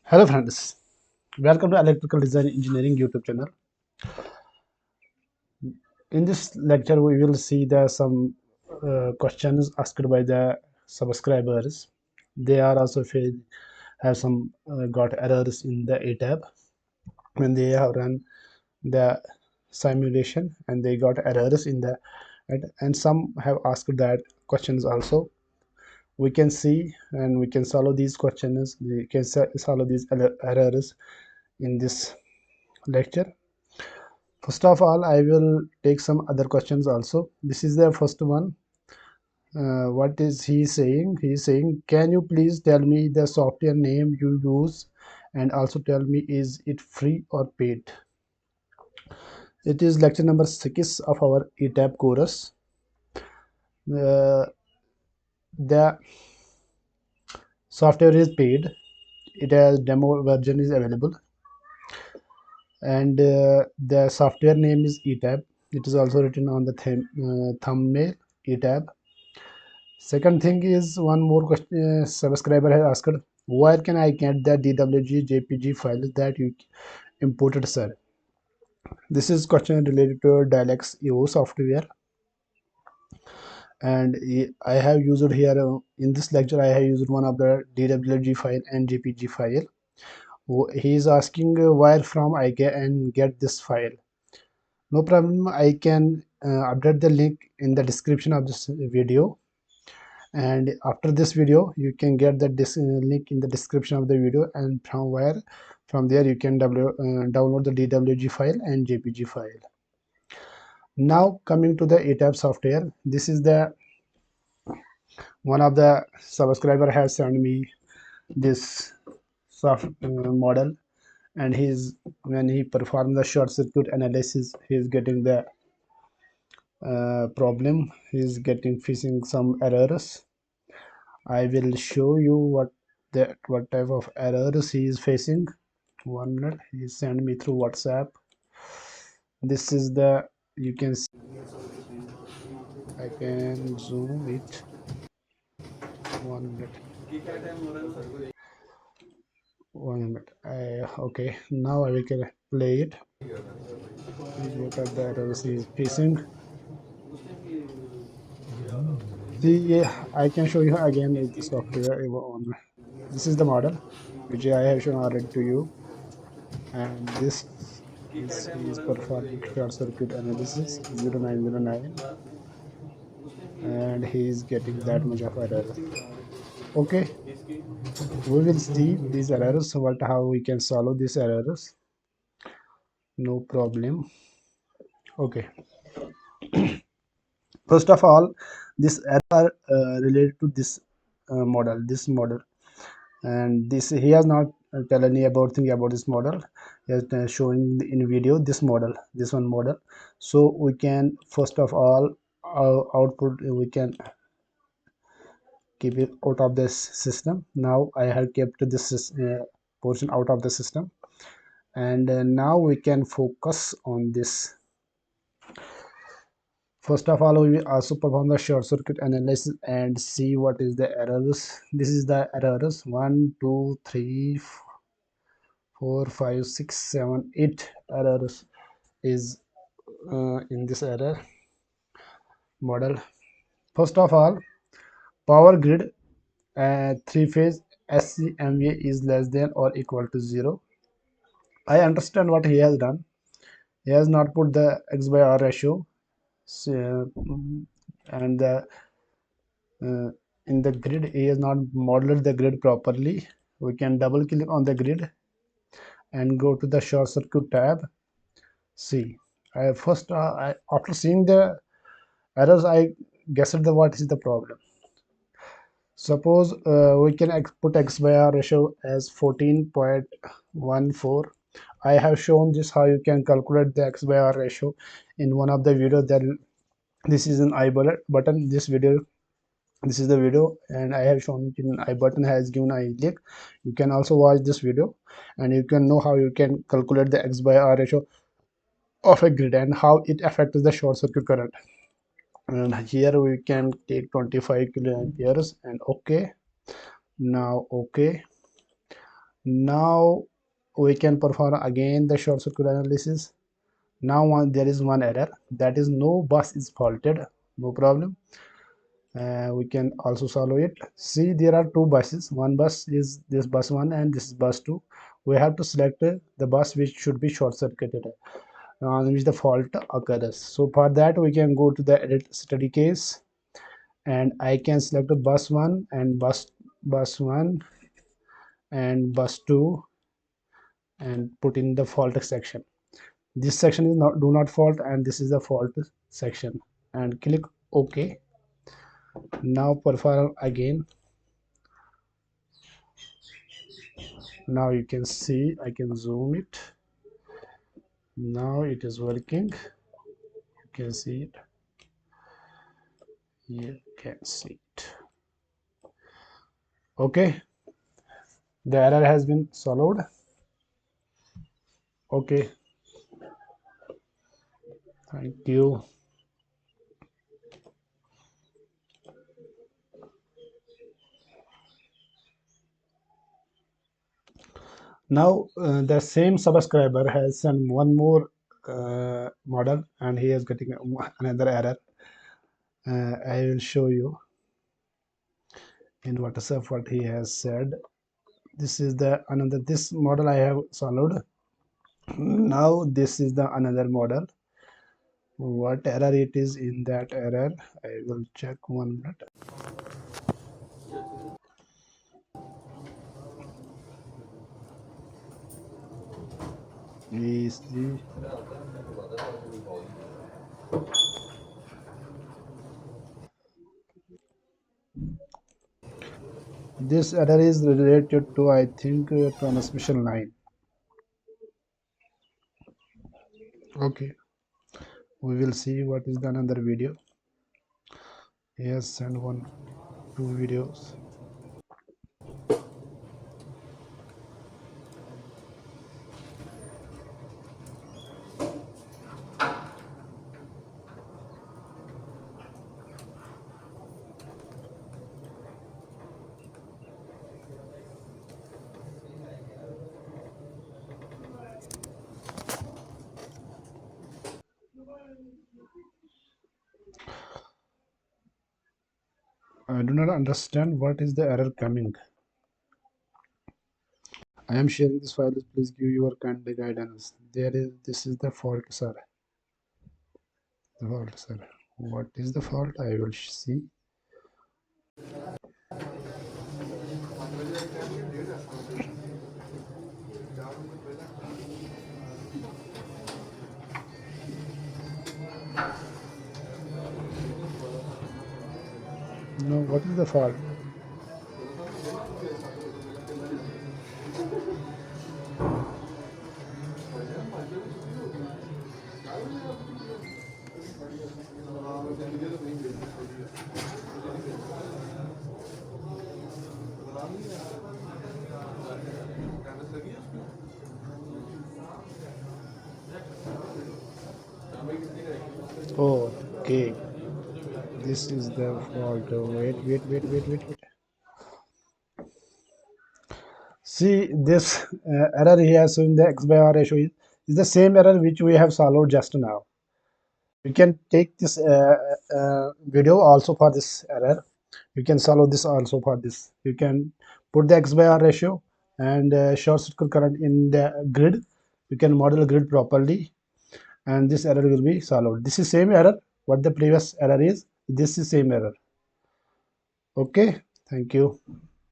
Hello friends, welcome to Electrical Design Engineering YouTube channel. In this lecture, we will see some questions asked by the subscribers. They are also have some got errors in the ETAP when they have run the simulation and they got errors in the and some have asked that questions also. We can see and we can solve these questions. We can solve these errors in this lecture. First of all, I will take some other questions also. This is the first one. What is he saying? He is saying, can you please tell me the software name you use and also tell me is it free or paid? It is lecture number 6 of our ETAP course. The software is paid. It has demo version is available. And the software name is ETAP. It is also written on the thumbnail ETAP. Second thing is one more question subscriber has asked, where can I get the DWG JPG file that you imported, sir? This is question related to Dialux EO software, and I have used here in this lecture I have used one of the DWG file and JPG file. He is asking where from I can get this file. No problem, I can update the link in the description of this video, and after this video you can get the link in the description of the video, and from there you can download the DWG file and JPG file. Now coming to the ETAP software, this is the one of the subscriber has sent me this soft model, and when he performed the short circuit analysis he is getting the problem. He is facing some errors. I will show you what type of errors he is facing. 1 minute. He sent me through WhatsApp. This is the, you can see, I can zoom it. 1 minute. 1 minute. Okay, now I will play it. Please look at the errors he is facing. See, I can show you again the software on. This is the model which I have shown already to you, and this is performing short circuit analysis 0909, and he is getting that much of error. Okay, we will see these errors, how we can solve these errors. No problem. Okay, first of all, this error related to this model, and this he has not tell any about thing about this model. He has showing in video this one model. So we can first of all output, we can keep it out of this system. Now I have kept this portion out of the system, and now we can focus on this. First of all, we will also perform the short circuit analysis and see what is the errors. This is the errors: 1 2 3 4 5 6 7 8 errors is in this error model. First of all, power grid three-phase SCMA is less than or equal to 0. I understand what he has done. He has not put the X by R ratio, so, and in the grid he has not modeled the grid properly. We can double click on the grid and go to the short circuit tab. See, after seeing the errors, I guessed what is the problem. Suppose we can put X by R ratio as 14.14. I have shown this how you can calculate the X by R ratio in one of the videos. That this is an I button. This is the video, and I have shown it in I button, has given I link. You can also watch this video, and you can know how you can calculate the X by R ratio of a grid and how it affects the short circuit current. And here we can take 25 kiloamperes and okay. Now okay, Now we can perform again the short circuit analysis. Now there is one error, that is no bus is faulted. No problem, we can also solve it. See, there are two buses. One bus is this bus 1 and this is bus 2. We have to select the bus which should be short circuited, on which the fault occurs. So for that we can go to the edit study case, and I can select the bus 1 and bus 1 and bus 2 and put in the fault section. This section is not do not fault, and this is the fault section, and click OK. Now perform again. Now you can see, I can zoom it. Now it is working. You can see it. You can see it. Okay, the error has been solved. Okay, thank you. Now the same subscriber has sent one more model, and he is getting another error. I will show you in WhatsApp what he has said. This is the another, this model I have solved. Now this is the another model. What error it is in that error, I will check 1 minute. We see this error is related to, I think, transmission line. Okay, we will see what is the another video. Yes, and 2 videos. I do not understand what is the error coming. I am sharing this file. Please give your kind guidance. This is the fault, sir. The fault, sir. What is the fault? I will see. No, what is the fault? Okay, this is the fault. Wait. See, this error here showing the x by r ratio is the same error which we have solved just now. You can take this video also for this error. You can solve this also for this. You can put the x by r ratio and short circuit current in the grid. You can model grid properly, and this error will be solved. This is same error what the previous error is. This is same error. Okay, thank you.